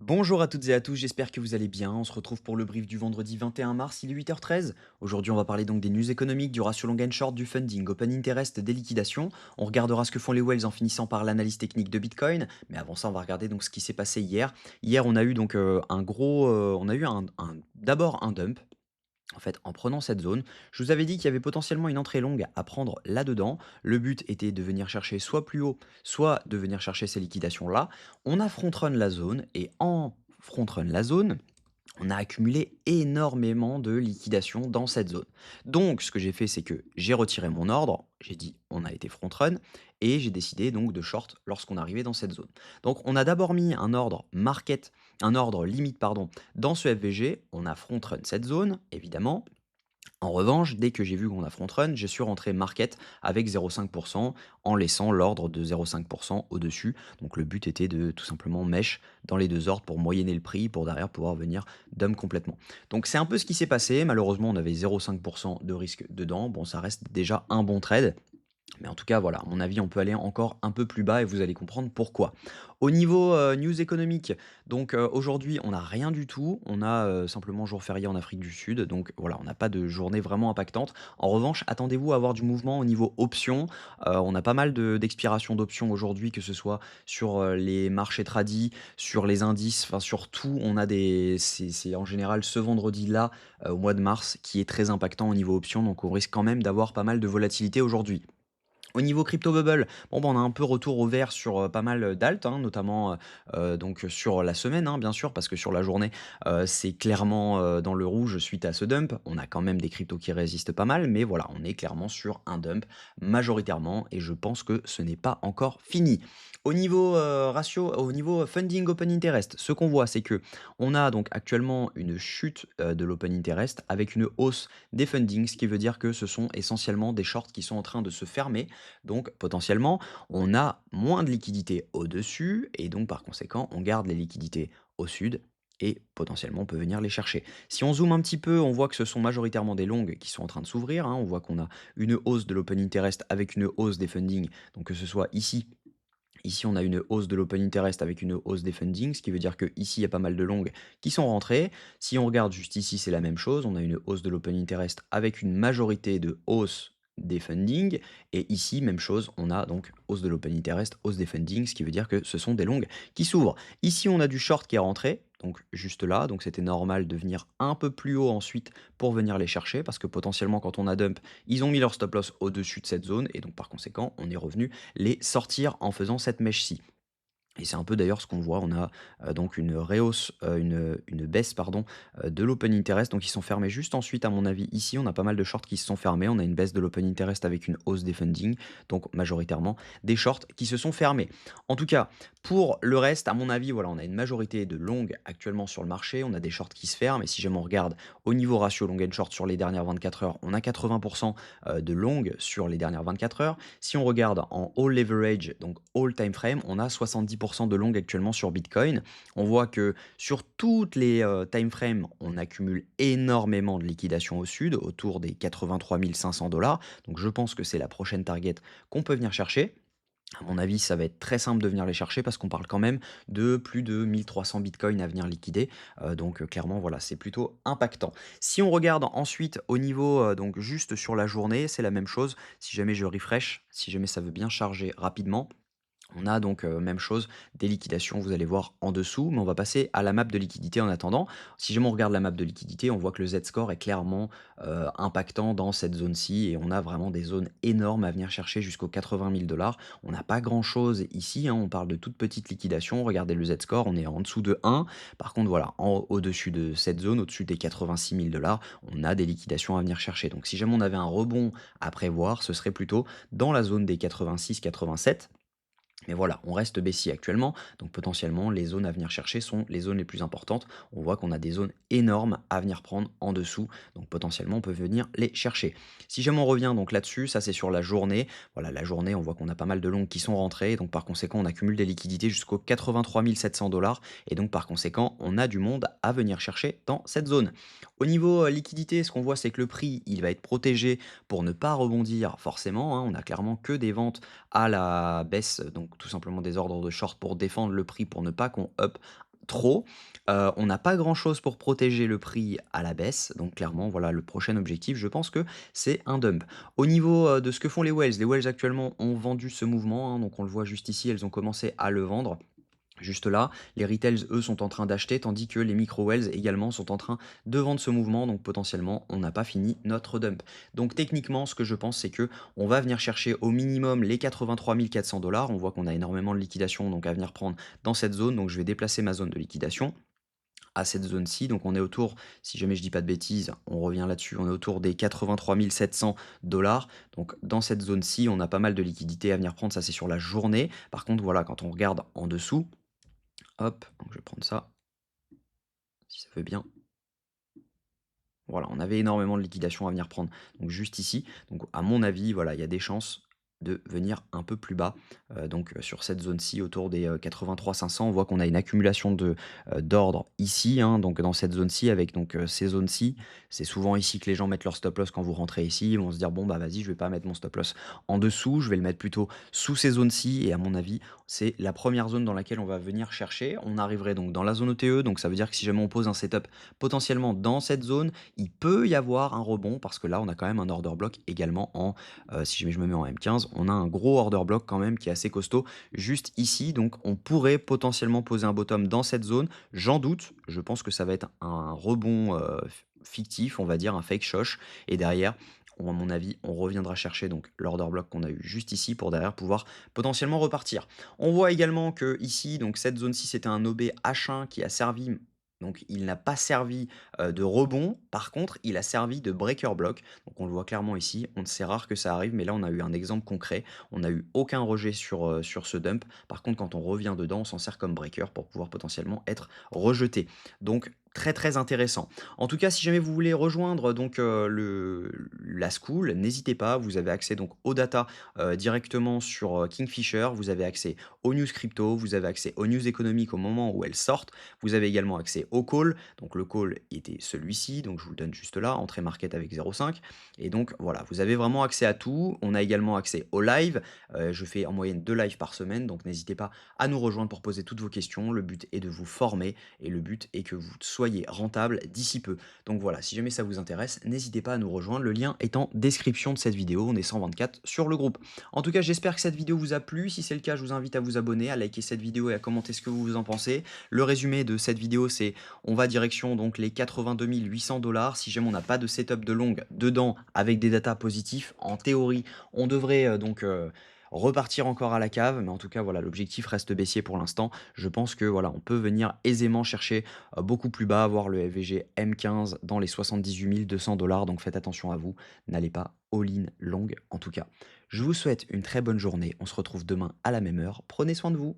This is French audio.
Bonjour à toutes et à tous, j'espère que vous allez bien. On se retrouve pour le brief du vendredi 21 mars, il est 8h13. Aujourd'hui, on va parler donc des news économiques, du ratio long and short, du funding, open interest, des liquidations. On regardera ce que font les whales en finissant par l'analyse technique de Bitcoin. Mais avant ça, on va regarder donc ce qui s'est passé hier. Hier, on a eu donc on a eu d'abord un dump. En fait, en prenant cette zone, je vous avais dit qu'il y avait potentiellement une entrée longue à prendre là-dedans. Le but était de venir chercher soit plus haut, soit de venir chercher ces liquidations-là. On a front-run la zone et en front-run la zone, on a accumulé énormément de liquidations dans cette zone. Donc, ce que j'ai fait, c'est que j'ai retiré mon ordre, j'ai dit on a été front run, et j'ai décidé donc de short lorsqu'on arrivait dans cette zone. Donc, on a d'abord mis un ordre market, un ordre limite, pardon, dans ce FVG, on a front run cette zone, évidemment, en revanche, dès que j'ai vu qu'on a front run, j'ai su rentrer market avec 0,5% en laissant l'ordre de 0,5% au-dessus. Donc le but était de tout simplement mesh dans les deux ordres pour moyenner le prix, pour derrière pouvoir venir dump complètement. Donc c'est un peu ce qui s'est passé. Malheureusement, on avait 0,5% de risque dedans. Bon, ça reste déjà un bon trade. Mais en tout cas, voilà, à mon avis, on peut aller encore un peu plus bas et vous allez comprendre pourquoi. Au niveau news économique, donc aujourd'hui, on n'a rien du tout. On a simplement jour férié en Afrique du Sud. Donc voilà, on n'a pas de journée vraiment impactante. En revanche, attendez-vous à avoir du mouvement au niveau options. On a pas mal d'expirations d'options aujourd'hui, que ce soit sur les marchés tradis, sur les indices, enfin sur tout. On a des. C'est en général ce vendredi-là, au mois de mars, qui est très impactant au niveau options. Donc on risque quand même d'avoir pas mal de volatilité aujourd'hui. Au niveau crypto bubble, bon, bah, on a un peu retour au vert sur, pas mal, d'alt, hein, notamment, donc sur la semaine, hein, bien sûr, parce que sur la journée, c'est clairement, dans le rouge suite à ce dump. On a quand même des cryptos qui résistent pas mal, mais voilà, on est clairement sur un dump majoritairement et je pense que ce n'est pas encore fini. Au niveau funding open interest, ce qu'on voit, c'est que on a donc actuellement une chute, de l'open interest avec une hausse des fundings, ce qui veut dire que ce sont essentiellement des shorts qui sont en train de se fermer. Donc potentiellement, on a moins de liquidités au-dessus et donc par conséquent, on garde les liquidités au sud et potentiellement on peut venir les chercher. Si on zoome un petit peu, on voit que ce sont majoritairement des longues qui sont en train de s'ouvrir, hein. On voit qu'on a une hausse de l'open interest avec une hausse des fundings. Donc que ce soit ici, on a une hausse de l'open interest avec une hausse des fundings, ce qui veut dire que ici il y a pas mal de longues qui sont rentrées. Si on regarde juste ici, c'est la même chose. On a une hausse de l'open interest avec une majorité de hausse des fundings. Et ici, même chose, on a donc hausse de l'open interest, hausse des fundings, ce qui veut dire que ce sont des longues qui s'ouvrent. Ici, on a du short qui est rentré, donc juste là. Donc c'était normal de venir un peu plus haut ensuite pour venir les chercher, parce que potentiellement, quand on a dump, ils ont mis leur stop loss au-dessus de cette zone. Et donc par conséquent, on est revenu les sortir en faisant cette mèche-ci. Et c'est un peu d'ailleurs ce qu'on voit, on a donc une rehausse, une baisse pardon, de l'open interest, donc ils sont fermés juste ensuite à mon avis ici, on a pas mal de shorts qui se sont fermés, on a une baisse de l'open interest avec une hausse des funding, donc majoritairement des shorts qui se sont fermés. En tout cas, pour le reste, à mon avis, voilà, on a une majorité de longues actuellement sur le marché, on a des shorts qui se ferment, et si jamais on regarde au niveau ratio long and short sur les dernières 24 heures, on a 80% de longues sur les dernières 24 heures. Si on regarde en all leverage, donc all time frame, on a 70% de long actuellement sur Bitcoin. On voit que sur toutes les time frames, on accumule énormément de liquidations au sud, autour des 83 500 dollars. Donc je pense que c'est la prochaine target qu'on peut venir chercher. À mon avis, ça va être très simple de venir les chercher parce qu'on parle quand même de plus de 1300 bitcoins à venir liquider. Donc clairement, voilà, c'est plutôt impactant. Si on regarde ensuite au niveau, donc juste sur la journée, c'est la même chose. Si jamais je refresh, si jamais ça veut bien charger rapidement, on a donc, même chose, des liquidations, vous allez voir en dessous, mais on va passer à la map de liquidité en attendant. Si jamais on regarde la map de liquidité, on voit que le Z-score est clairement, impactant dans cette zone-ci et on a vraiment des zones énormes à venir chercher jusqu'aux 80 000 dollars. On n'a pas grand-chose ici, hein, on parle de toutes petites liquidations. Regardez le Z-score, on est en dessous de 1. Par contre, voilà, au-dessus de cette zone, au-dessus des 86 000 dollars, on a des liquidations à venir chercher. Donc si jamais on avait un rebond à prévoir, ce serait plutôt dans la zone des 86-87. Mais voilà, on reste baissier actuellement, donc potentiellement les zones à venir chercher sont les zones les plus importantes. On voit qu'on a des zones énormes à venir prendre en dessous, donc potentiellement on peut venir les chercher. Si jamais on revient donc là-dessus, ça c'est sur la journée. Voilà, la journée, on voit qu'on a pas mal de longues qui sont rentrées, donc par conséquent on accumule des liquidités jusqu'aux 83 700 dollars, et donc par conséquent on a du monde à venir chercher dans cette zone. Au niveau liquidité, ce qu'on voit c'est que le prix il va être protégé pour ne pas rebondir forcément, hein. On a clairement que des ventes à la baisse, donc tout simplement des ordres de short pour défendre le prix, pour ne pas qu'on up trop. On n'a pas grand-chose pour protéger le prix à la baisse, donc clairement, voilà, le prochain objectif, je pense que c'est un dump. Au niveau, de ce que font les whales actuellement ont vendu ce mouvement, hein, donc on le voit juste ici, elles ont commencé à le vendre. Juste là, les retails, eux, sont en train d'acheter, tandis que les micro-wells également sont en train de vendre ce mouvement. Donc potentiellement, on n'a pas fini notre dump. Donc techniquement, ce que je pense, c'est que on va venir chercher au minimum les 83 400 dollars. On voit qu'on a énormément de liquidation donc à venir prendre dans cette zone. Donc je vais déplacer ma zone de liquidation à cette zone-ci. Donc on est autour, si jamais je dis pas de bêtises, on revient là-dessus, on est autour des 83 700 dollars. Donc dans cette zone-ci, on a pas mal de liquidités à venir prendre. Ça, c'est sur la journée. Par contre, voilà, quand on regarde en dessous, hop, donc je vais prendre ça, si ça veut bien. Voilà, on avait énormément de liquidations à venir prendre. Donc juste ici, donc à mon avis, voilà, il y a des chances de venir un peu plus bas. Sur cette zone-ci, autour des 83 500, on voit qu'on a une accumulation d'ordre ici, hein, donc dans cette zone-ci, avec ces zones-ci. C'est souvent ici que les gens mettent leur stop loss quand vous rentrez ici. Ils vont se dire, bon, bah vas-y, je vais pas mettre mon stop loss en dessous, je vais le mettre plutôt sous ces zones-ci. Et à mon avis, c'est la première zone dans laquelle on va venir chercher. On arriverait donc dans la zone OTE, donc ça veut dire que si jamais on pose un setup potentiellement dans cette zone, il peut y avoir un rebond parce que là, on a quand même un order block également si jamais je me mets en M15, on a un gros order block quand même qui est assez costaud juste ici. Donc, on pourrait potentiellement poser un bottom dans cette zone. J'en doute. Je pense que ça va être un rebond fictif, on va dire un fake shosh. Et derrière, à mon avis, on reviendra chercher donc l'order block qu'on a eu juste ici pour derrière pouvoir potentiellement repartir. On voit également que ici, donc cette zone-ci, c'était un OB H1 qui a servi. Donc, il n'a pas servi de rebond. Par contre, il a servi de breaker block. Donc, on le voit clairement ici. C'est rare que ça arrive, mais là, on a eu un exemple concret. On n'a eu aucun rejet sur ce dump. Par contre, quand on revient dedans, on s'en sert comme breaker pour pouvoir potentiellement être rejeté. Donc, très très intéressant. En tout cas, si jamais vous voulez rejoindre la school, n'hésitez pas. Vous avez accès donc aux data directement sur Kingfisher. Vous avez accès aux news crypto. Vous avez accès aux news économiques au moment où elles sortent. Vous avez également accès au call. Donc le call était celui-ci, donc je vous le donne juste là, entrée market avec 0,5. Et donc voilà, vous avez vraiment accès à tout. On a également accès au live. Je fais en moyenne 2 lives par semaine, donc n'hésitez pas à nous rejoindre pour poser toutes vos questions. Le but est de vous former et le but est que vous soyez rentable d'ici peu. Donc voilà, si jamais ça vous intéresse, n'hésitez pas à nous rejoindre. Le lien est en description de cette vidéo. On est 124 sur le groupe. En tout cas, j'espère que cette vidéo vous a plu. Si c'est le cas, je vous invite à vous abonner, à liker cette vidéo et à commenter ce que vous en pensez. Le résumé de cette vidéo, c'est on va direction donc les 82 800 dollars. Si jamais on n'a pas de setup de longue dedans avec des datas positifs, en théorie, on devrait repartir encore à la cave. Mais en tout cas, voilà, l'objectif reste baissier pour l'instant. Je pense que voilà, on peut venir aisément chercher beaucoup plus bas, voir le FVG M15 dans les 78 200 dollars. Donc faites attention à vous. N'allez pas all-in long en tout cas. Je vous souhaite une très bonne journée. On se retrouve demain à la même heure. Prenez soin de vous.